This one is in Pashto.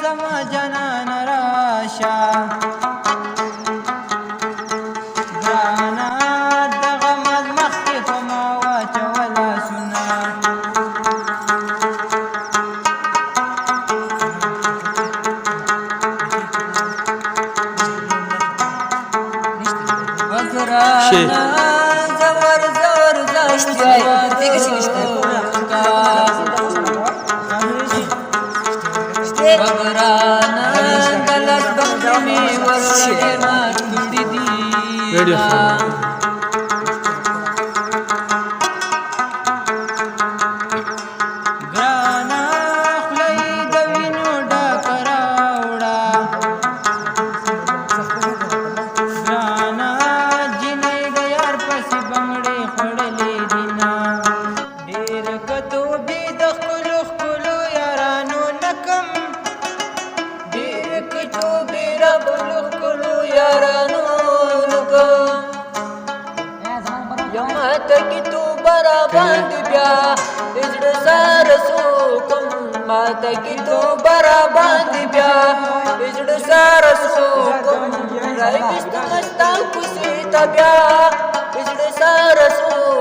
زما جانان راشه ګرانه دغه مال مخکې په ما واچوله سونه ګرانه زور زور زشتیا ګرانه دلت بخت مې ورته مات کړي دي ګرانه خوله یې د وینو ډکه راوړه ګرانه جینۍ د یار پسې بنګړې خوړلې دینه ډېره کتوبې د ښکلو ښکلو یارانو نه کم ډېرې کتوبې را بلو ښکلو یارانو نه کم یو ماته کتوبه را باندې بیا د زړه سره څوکم ماته کتوبه را باندې بیا د زړه سره څوکم راویستمه ستا کوڅې ته بیا د زړه سره څوکم